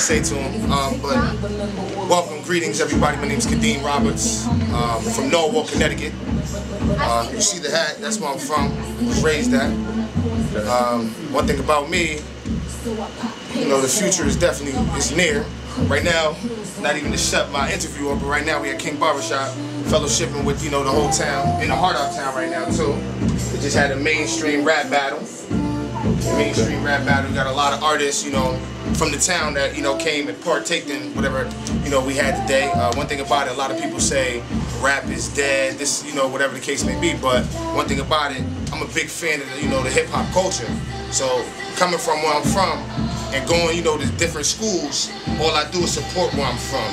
say to him. But welcome, greetings, everybody. My name is Kadeem Roberts from Norwalk, Connecticut. You see the hat? That's where I'm from. Was raised at. One thing about me, you know, the future is definitely near. Right now, not even to shut my interview up, but right now we at King Barbershop, fellowshipping with, you know, the whole town, in the heart of town right now too. We just had a mainstream rap battle. We got a lot of artists, you know, from the town that, you know, came and partaked in whatever, you know, we had today. One thing about it, a lot of people say rap is dead, this, you know, whatever the case may be, but one thing about it, I'm a big fan of the, you know, the hip hop culture. So coming from where I'm from and going, you know, to different schools, all I do is support where I'm from.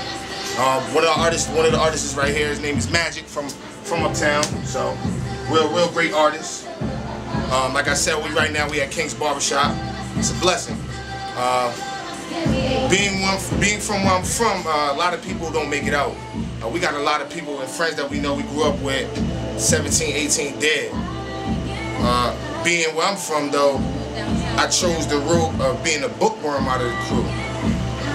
One of the artists is right here. His name is Magic from uptown. So real great artist. Like I said, right now we at King's Barbershop. It's a blessing. Being from where I'm from, a lot of people don't make it out. We got a lot of people and friends that we know we grew up with, 17, 18 dead. Being where I'm from though, I chose the route of being a bookworm out of the crew.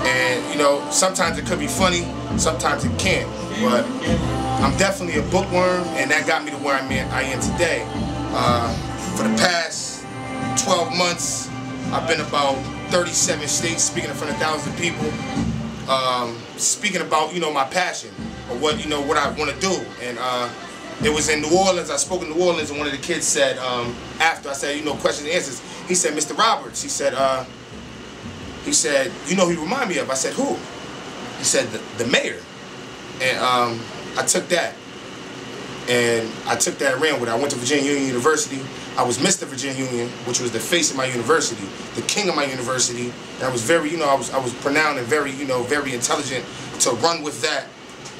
And you know, sometimes it could be funny, sometimes it can't. But I'm definitely a bookworm, and that got me to where I am today. For the past 12 months, I've been about 37 states, speaking in front of thousands of people, speaking about, you know, my passion, or what, you know, what I want to do. And it was in New Orleans. I spoke in New Orleans, and one of the kids said, after I said, you know, questions and answers, he said, Mr. Roberts, he said, you know who you remind me of? I said, who? He said, the mayor. And I took that. And I took that and ran with it. I went to Virginia Union University. I was Mr. Virginia Union, which was the face of my university, the king of my university. And I was very, you know, I was pronounced and very, you know, very intelligent to run with that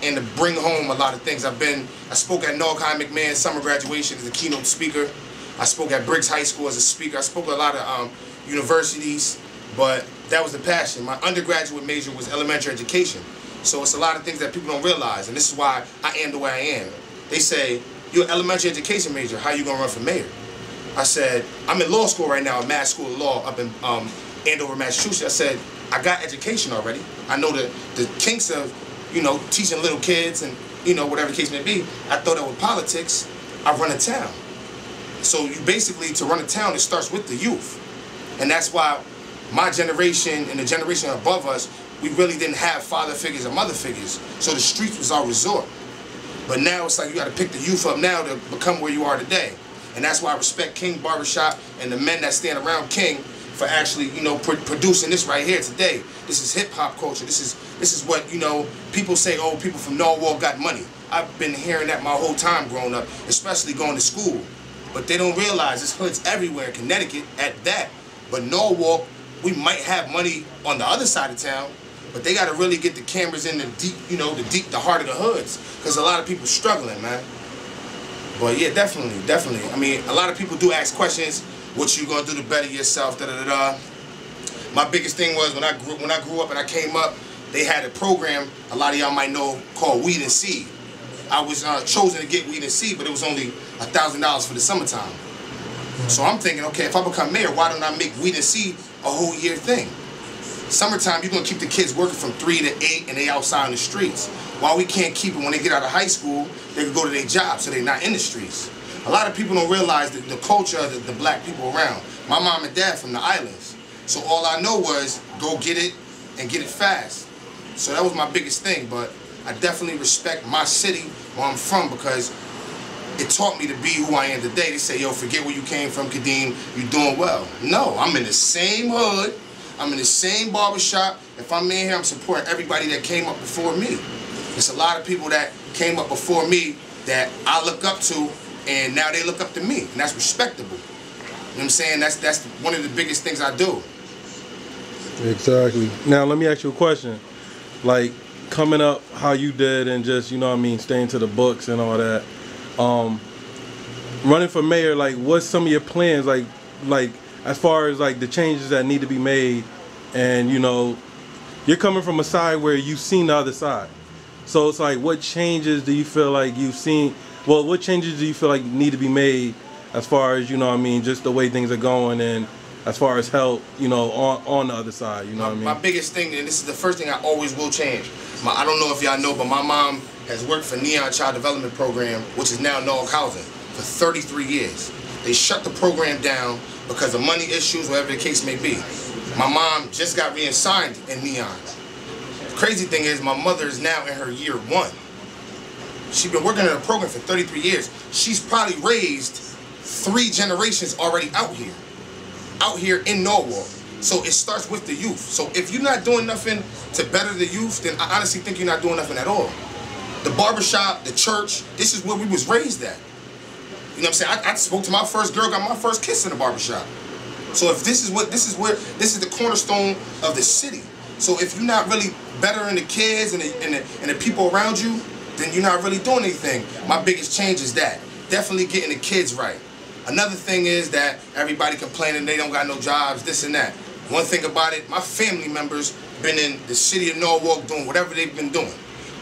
and to bring home a lot of things. I spoke at Norwalk McMahon summer graduation as a keynote speaker. I spoke at Briggs High School as a speaker. I spoke at a lot of universities, but that was the passion. My undergraduate major was elementary education. So it's a lot of things that people don't realize, and this is why I am the way I am. They say, you're an elementary education major, how you gonna run for mayor? I said, I'm in law school right now, Mass School of Law up in Andover, Massachusetts. I said, I got education already. I know the kinks of, you know, teaching little kids and, you know, whatever the case may be. I thought that with politics, I run a town. So you basically, to run a town, it starts with the youth. And that's why my generation and the generation above us, we really didn't have father figures or mother figures. So the streets was our resort. But now it's like you got to pick the youth up now to become where you are today. And that's why I respect King Barbershop and the men that stand around King for actually, you know, producing this right here today. This is hip hop culture. This is what, you know, people say, oh, people from Norwalk got money. I've been hearing that my whole time growing up, especially going to school. But they don't realize there's hoods everywhere in Connecticut at that. But Norwalk, we might have money on the other side of town, but they got to really get the cameras in the deep, you know, the heart of the hoods, because a lot of people struggling, man. But yeah, definitely. I mean, a lot of people do ask questions. What you gonna do to better yourself? Da da da da. My biggest thing was when I grew up and I came up, they had a program a lot of y'all might know called Weed and Seed. I was chosen to get Weed and Seed, but it was only $1,000 for the summertime. So I'm thinking, okay, if I become mayor, why don't I make Weed and Seed a whole year thing? Summertime, you're going to keep the kids working from 3 to 8 and they outside in the streets. While we can't keep it when they get out of high school, they can go to their job so they're not in the streets. A lot of people don't realize the culture of the black people around. My mom and dad from the islands. So all I know was go get it and get it fast. So that was my biggest thing, but I definitely respect my city where I'm from because it taught me to be who I am today. They say, yo, forget where you came from, Kadeem, you're doing well. No, I'm in the same hood. I'm in the same barbershop. If I'm in here, I'm supporting everybody that came up before me. There's a lot of people that came up before me that I look up to, and now they look up to me, and that's respectable. You know what I'm saying? That's one of the biggest things I do. Exactly. Now, let me ask you a question. Like, coming up how you did and just, you know what I mean, staying to the books and all that, running for mayor, like, what's some of your plans, like as far as like the changes that need to be made? And you know, you're coming from a side where you've seen the other side, so it's like, what changes do you feel like you've seen? Well, what changes do you feel like need to be made as far as, you know what I mean, just the way things are going and as far as help, you know, on the other side. You know what I mean? My biggest thing, and this is the first thing I always will change. I don't know if y'all know, but my mom has worked for Neon Child Development Program, which is now Norwalk Housing, for 33 years. They shut the program down because of money issues, whatever the case may be. My mom just got reassigned in Neon. The crazy thing is, my mother is now in her year 1. She's been working in the program for 33 years. She's probably raised 3 generations already out here in Norwalk. So it starts with the youth. So if you're not doing nothing to better the youth, then I honestly think you're not doing nothing at all. The barbershop, the church, this is where we was raised at. You know what I'm saying? I spoke to my first girl, got my first kiss in the barbershop. So if this is the cornerstone of the city. So if you're not really bettering the kids and the people around you, then you're not really doing anything. My biggest change is that. Definitely getting the kids right. Another thing is that everybody complaining they don't got no jobs, this and that. One thing about it, my family members been in the city of Norwalk doing whatever they've been doing.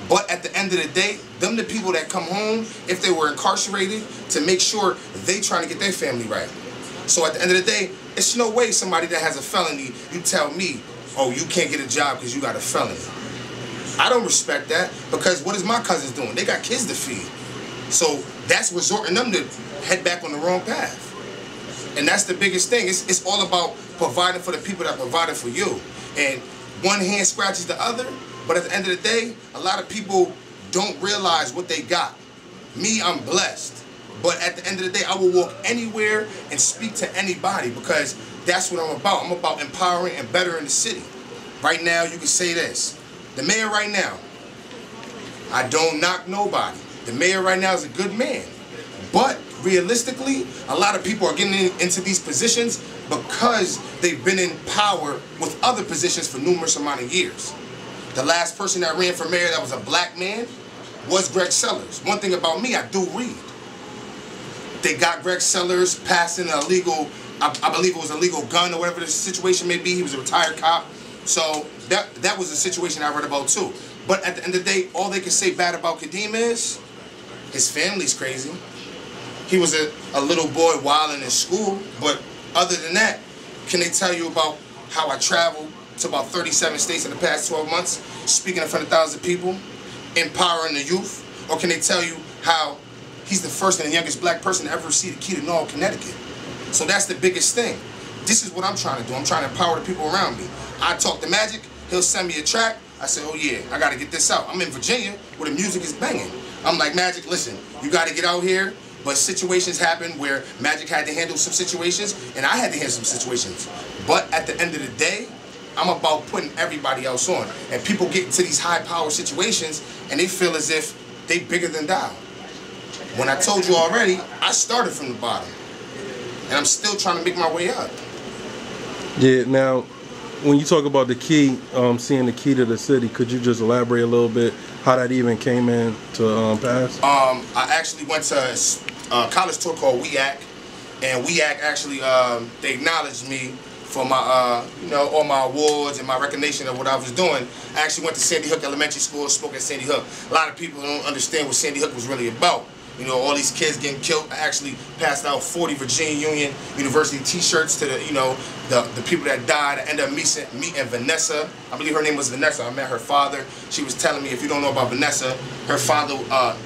But at the end of the day, them the people that come home, if they were incarcerated, to make sure they trying to get their family right. So at the end of the day, it's no way somebody that has a felony, you tell me, oh, you can't get a job because you got a felony. I don't respect that, because what is my cousins doing? They got kids to feed. So that's resorting them to head back on the wrong path. And that's the biggest thing. It's all about providing for the people that provided for you. And one hand scratches the other, but at the end of the day, a lot of people don't realize what they got. Me, I'm blessed. But at the end of the day, I will walk anywhere and speak to anybody, because that's what I'm about. I'm about empowering and bettering the city. Right now, you can say this. The mayor right now, I don't knock nobody. The mayor right now is a good man. But realistically, a lot of people are getting into these positions because they've been in power with other positions for numerous amount of years. The last person that ran for mayor that was a black man was Greg Sellers. One thing about me, I do read. They got Greg Sellers passing a legal, I believe it was a legal gun or whatever the situation may be. He was a retired cop. So that was a situation I read about too. But at the end of the day, all they can say bad about Kadeem is his family's crazy. He was a little boy wilding in school, but other than that, can they tell you about how I traveled to about 37 states in the past 12 months, speaking in front of thousands of people, empowering the youth? Or can they tell you how he's the first and the youngest black person to ever receive the key to Norwalk, Connecticut? So that's the biggest thing. This is what I'm trying to do. I'm trying to empower the people around me. I talk to Magic, he'll send me a track. I say, oh yeah, I gotta get this out. I'm in Virginia where the music is banging. I'm like, Magic, listen, you gotta get out here. But situations happen where Magic had to handle some situations and I had to handle some situations. But at the end of the day, I'm about putting everybody else on. And people get into these high power situations and they feel as if they bigger than thou. When I told you already, I started from the bottom. And I'm still trying to make my way up. Yeah, now, when you talk about the key, seeing the key to the city, could you just elaborate a little bit how that even came in to pass? I actually went to a college tour called WEAC, and WEAC actually, they acknowledged me for my, you know, all my awards and my recognition of what I was doing. I actually went to Sandy Hook Elementary School, spoke at Sandy Hook. A lot of people don't understand what Sandy Hook was really about. You know, all these kids getting killed. I actually passed out 40 Virginia Union University t-shirts to the, you know, the people that died. I ended up meeting Vanessa. I believe her name was Vanessa. I met her father. She was telling me, if you don't know about Vanessa, her father,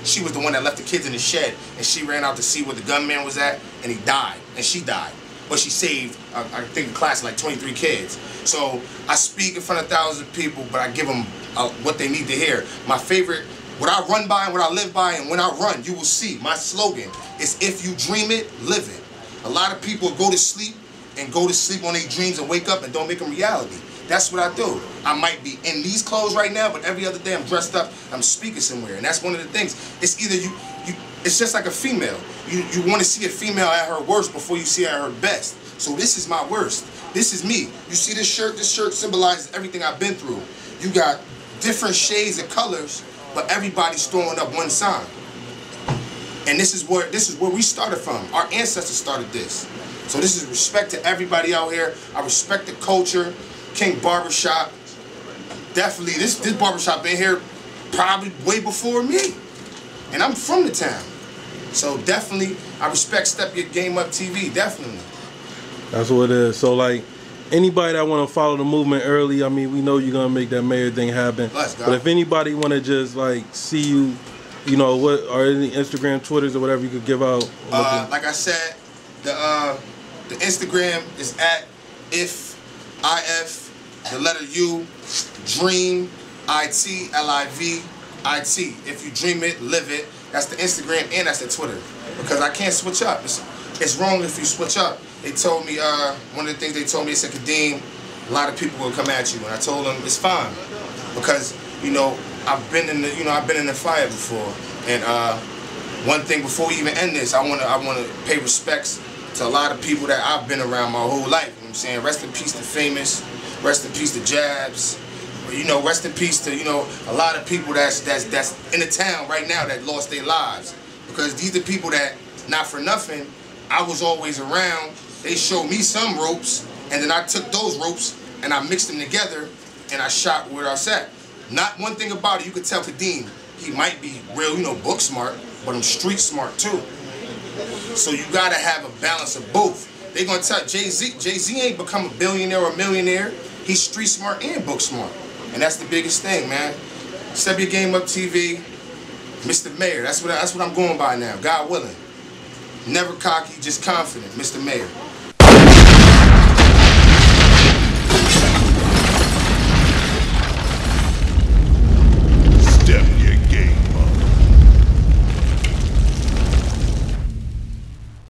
she was the one that left the kids in the shed, and she ran out to see where the gunman was at, and he died, and she died. But she saved, I think, the class like 23 kids. So I speak in front of thousands of people, but I give them what they need to hear. My favorite, what I run by and what I live by, and when I run, you will see. My slogan is, if you dream it, live it. A lot of people go to sleep on their dreams and wake up and don't make them reality. That's what I do. I might be in these clothes right now, but every other day I'm dressed up, I'm speaking somewhere. And that's one of the things. It's either it's just like a female. You want to see a female at her worst before you see her at her best. So this is my worst. This is me. You see this shirt? This shirt symbolizes everything I've been through. You got different shades of colors, but everybody's throwing up one sign. And this is where we started from. Our ancestors started this. So this is respect to everybody out here. I respect the culture. King Barbershop. Definitely, this barbershop been here probably way before me. And I'm from the town. So definitely, I respect Step Your Game Up TV, definitely. That's what it is. So like, anybody that want to follow the movement early, I mean, we know you're gonna make that mayor thing happen. Let's go. But if anybody want to just like see you, you know, what are any Instagram, Twitters, or whatever you could give out? Like I said, the Instagram is at if the letter U dream ITLIVIT. If you dream it, live it. That's the Instagram and that's the Twitter. Because I can't switch up. It's wrong if you switch up. They told me one of the things they told me, they said, Kadeem, a lot of people will come at you, and I told them it's fine because you know I've been in the fire before. And one thing before we even end this, I wanna pay respects to a lot of people that I've been around my whole life. You know what I'm saying? Rest in peace to Famous. Rest in peace to Jabs. You know, rest in peace to, you know, a lot of people that's in the town right now that lost their lives. Because these are people that, not for nothing, I was always around. They showed me some ropes, and then I took those ropes and I mixed them together and I shot where I was at. Not one thing about it, you could tell Kadeem, he might be real, you know, book smart, but I'm street smart too. So you gotta have a balance of both. They gonna tell Jay-Z ain't become a billionaire or a millionaire. He's street smart and book smart. And that's the biggest thing, man. Step your game up TV, Mr. Mayor. That's what I'm going by now, God willing. Never cocky, just confident, Mr. Mayor.